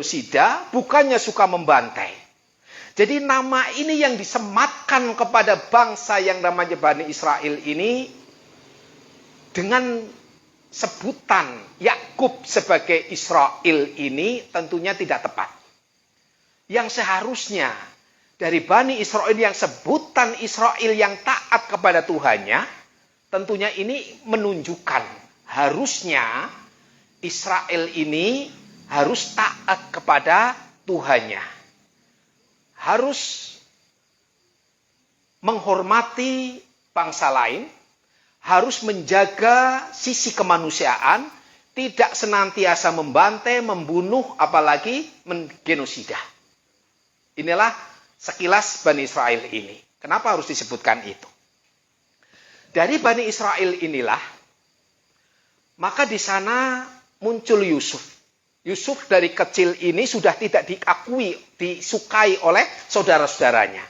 genosida, bukannya suka membantai. Jadi nama ini yang disematkan kepada bangsa yang namanya Bani Israel ini dengan sebutan Yakub sebagai Israel ini tentunya tidak tepat. Yang seharusnya dari Bani Israel yang sebutan Israel yang taat kepada Tuhannya, tentunya ini menunjukkan harusnya Israel ini harus taat kepada Tuhannya. Harus menghormati bangsa lain, harus menjaga sisi kemanusiaan, tidak senantiasa membantai, membunuh, apalagi menggenosida. Inilah sekilas Bani Israel ini. Kenapa harus disebutkan itu? Dari Bani Israel inilah, maka di sana muncul Yusuf. Yusuf dari kecil ini sudah tidak diakui, disukai oleh saudara-saudaranya.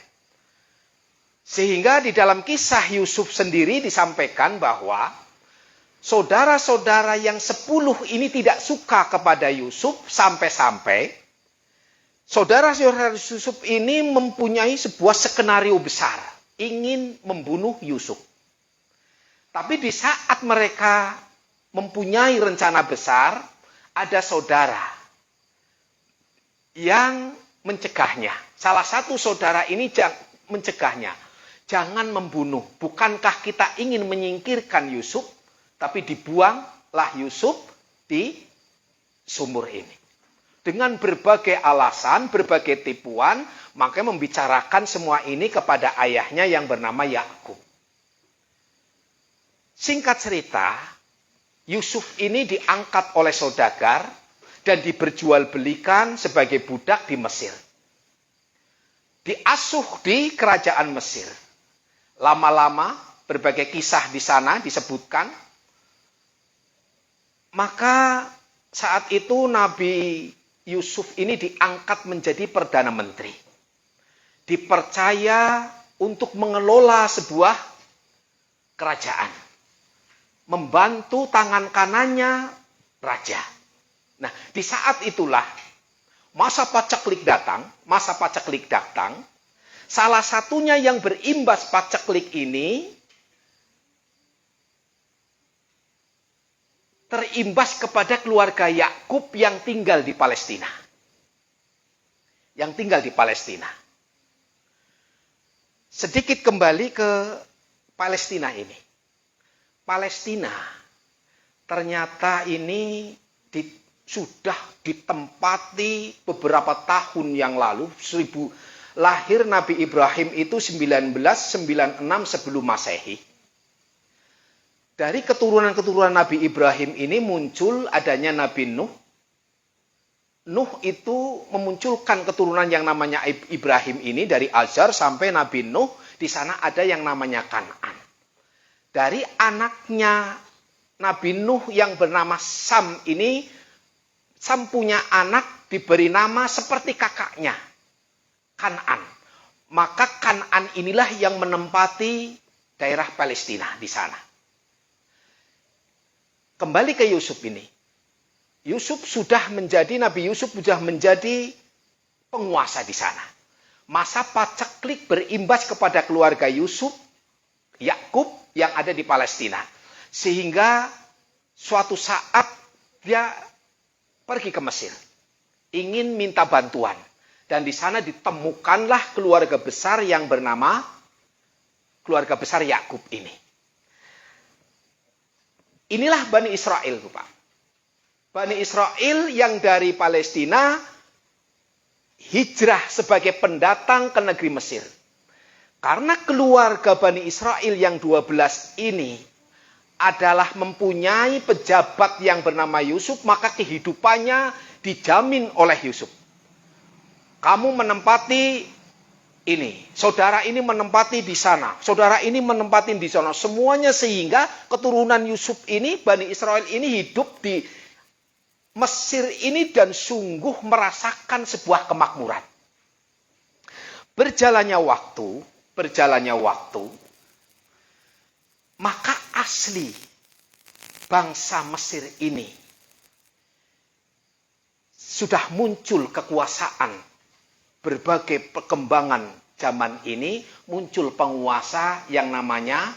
Sehingga di dalam kisah Yusuf sendiri disampaikan bahwa saudara-saudara yang 10 ini tidak suka kepada Yusuf sampai-sampai saudara-saudara Yusuf ini mempunyai sebuah skenario besar, ingin membunuh Yusuf. Tapi di saat mereka mempunyai rencana besar, ada saudara yang mencegahnya. Salah satu saudara ini mencegahnya. Jangan membunuh. Bukankah kita ingin menyingkirkan Yusuf, tapi dibuanglah Yusuf di sumur ini. Dengan berbagai alasan, berbagai tipuan, makanya membicarakan semua ini kepada ayahnya yang bernama Yakub. Singkat cerita, Yusuf ini diangkat oleh saudagar dan diperjualbelikan sebagai budak di Mesir. Diasuh di kerajaan Mesir. Lama-lama berbagai kisah di sana disebutkan. Maka saat itu Nabi Yusuf ini diangkat menjadi Perdana Menteri. Dipercaya untuk mengelola sebuah kerajaan. Membantu tangan kanannya raja. Nah, di saat itulah masa paceklik datang, salah satunya yang berimbas paceklik ini terimbas kepada keluarga Yakub yang tinggal di Palestina. Sedikit kembali ke Palestina ini. Palestina ternyata ini sudah ditempati beberapa tahun yang lalu, lahir Nabi Ibrahim itu 1996 sebelum Masehi. Dari keturunan-keturunan Nabi Ibrahim ini muncul adanya Nabi Nuh. Nuh itu memunculkan keturunan yang namanya Ibrahim ini dari Azar sampai Nabi Nuh, di sana ada yang namanya Kan'an. Dari anaknya Nabi Nuh yang bernama Sam ini, Sam punya anak diberi nama seperti kakaknya, Kan'an. Maka Kan'an inilah yang menempati daerah Palestina di sana. Kembali ke Yusuf ini. Nabi Yusuf sudah menjadi penguasa di sana. Masa paceklik berimbas kepada keluarga Yusuf, Yakub yang ada di Palestina. Sehingga suatu saat dia pergi ke Mesir. Ingin minta bantuan. Dan di sana ditemukanlah keluarga besar yang bernama keluarga besar Yakub ini. Inilah Bani Israel, Pak. Bani Israel yang dari Palestina hijrah sebagai pendatang ke negeri Mesir. Karena keluarga Bani Israel yang 12 ini adalah mempunyai pejabat yang bernama Yusuf, maka kehidupannya dijamin oleh Yusuf. Kamu menempati ini, saudara ini menempati di sana, saudara ini menempati di sana, semuanya sehingga keturunan Yusuf ini, Bani Israel ini hidup di Mesir ini dan sungguh merasakan sebuah kemakmuran. Berjalannya waktu, maka asli bangsa Mesir ini sudah muncul kekuasaan, berbagai perkembangan zaman ini, muncul penguasa yang namanya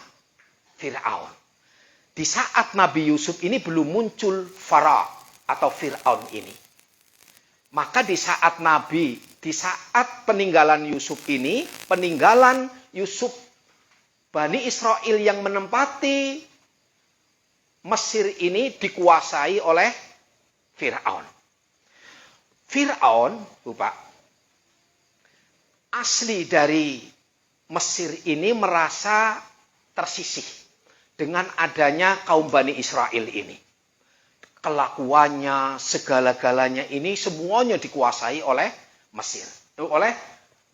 Fir'aun. Di saat Nabi Yusuf ini belum muncul Fara atau Fir'aun ini. Maka di saat peninggalan Yusuf ini, peninggalan Yusuf, Bani Israel yang menempati Mesir ini dikuasai oleh Fir'aun. Fir'aun, lupa, asli dari Mesir ini merasa tersisih dengan adanya kaum Bani Israel ini. Kelakuannya, segala-galanya ini semuanya dikuasai oleh Mesir, oleh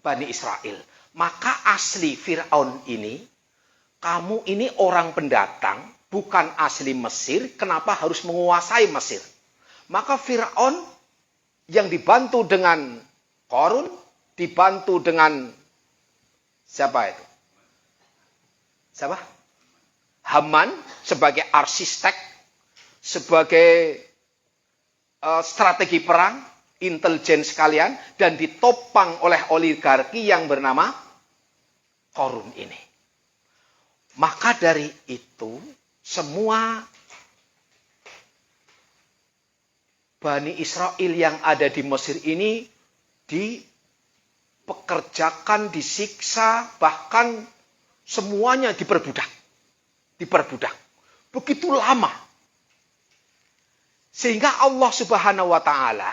Bani Israel. Maka asli Fir'aun ini, kamu ini orang pendatang, bukan asli Mesir, kenapa harus menguasai Mesir? Maka Fir'aun yang dibantu dengan Qarun, dibantu dengan siapa itu? Siapa? Haman sebagai arsitek, sebagai strategi perang, intelijen sekalian, dan ditopang oleh oligarki yang bernama Qarun ini. Maka dari itu, semua Bani Israel yang ada di Mesir ini dipekerjakan, disiksa, bahkan semuanya diperbudak. Begitu lama. Sehingga Allah Subhanahu wa Ta'ala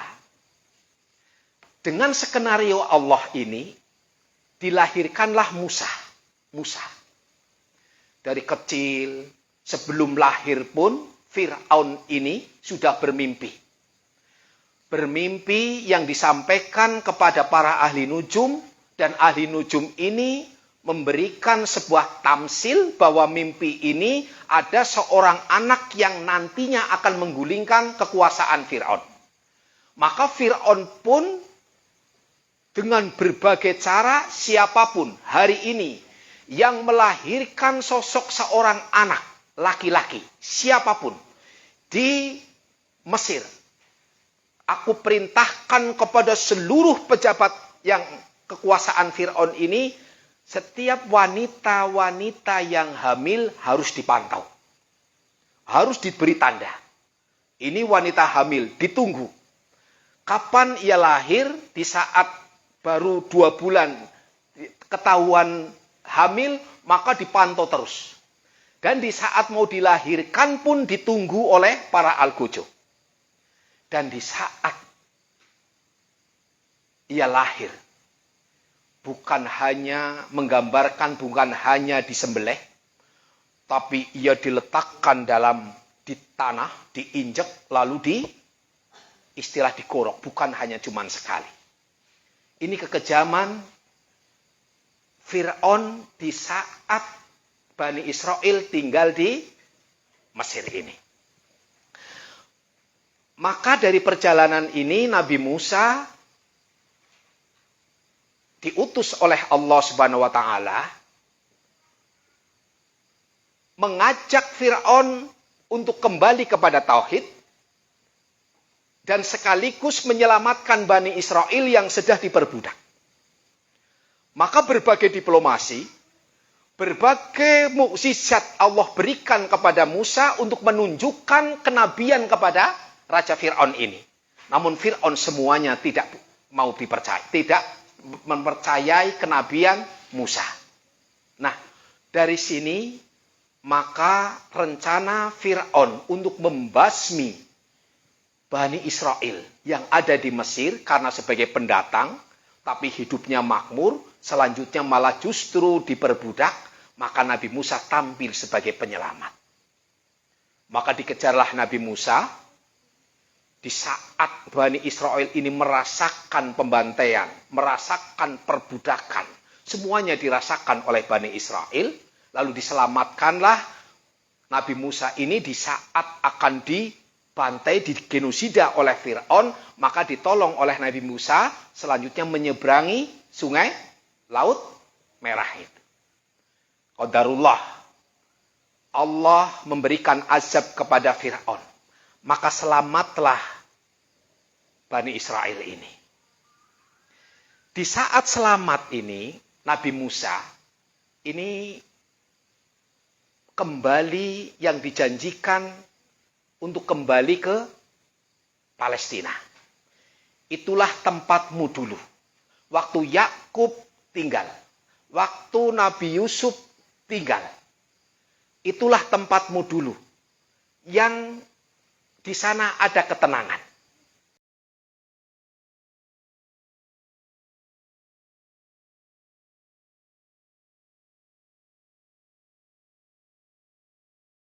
dengan skenario Allah ini dilahirkanlah Musa. Dari kecil, sebelum lahir pun Fir'aun ini sudah bermimpi. Bermimpi yang disampaikan kepada para ahli nujum, dan ahli nujum ini memberikan sebuah tamsil bahwa mimpi ini ada seorang anak yang nantinya akan menggulingkan kekuasaan Fir'aun. Maka Fir'aun pun dengan berbagai cara, siapapun hari ini yang melahirkan sosok seorang anak laki-laki, siapapun di Mesir, aku perintahkan kepada seluruh pejabat yang kekuasaan Fir'aun ini, setiap wanita-wanita yang hamil harus dipantau. Harus diberi tanda. Ini wanita hamil, ditunggu. Kapan ia lahir? Di saat baru 2 bulan ketahuan hamil, maka dipantau terus. Dan di saat mau dilahirkan pun ditunggu oleh para algojo. Dan di saat ia lahir, bukan hanya menggambarkan, bukan hanya disembelih, tapi ia diletakkan di tanah, diinjek, lalu istilah dikorok, bukan hanya cuma sekali. Ini kekejaman Fir'aun di saat Bani Israel tinggal di Mesir ini. Maka dari perjalanan ini Nabi Musa diutus oleh Allah Subhanahu wa Ta'ala mengajak Fir'aun untuk kembali kepada tauhid dan sekaligus menyelamatkan Bani Israel yang sedang diperbudak. Maka berbagai diplomasi, berbagai mukjizat Allah berikan kepada Musa untuk menunjukkan kenabian kepada Raja Fir'aun ini. Namun Fir'aun semuanya tidak mau dipercaya, tidak mempercayai kenabian Musa. Nah, dari sini maka rencana Fir'aun untuk membasmi Bani Israel yang ada di Mesir karena sebagai pendatang, tapi hidupnya makmur, selanjutnya malah justru diperbudak, maka Nabi Musa tampil sebagai penyelamat. Maka dikejarlah Nabi Musa di saat Bani Israel ini merasakan pembantaian, merasakan perbudakan. Semuanya dirasakan oleh Bani Israel, lalu diselamatkanlah Nabi Musa ini di saat akan dibantai, digenosida oleh Fir'aun, maka ditolong oleh Nabi Musa, selanjutnya menyeberangi sungai Laut Merah itu. Qadarullah, Allah memberikan azab kepada Fir'aun. Maka selamatlah Bani Israel ini. Di saat selamat ini, Nabi Musa ini kembali yang dijanjikan untuk kembali ke Palestina. Itulah tempatmu dulu. Waktu Yakub tinggal, waktu Nabi Yusuf tinggal, itulah tempatmu dulu. Yang di sana ada ketenangan.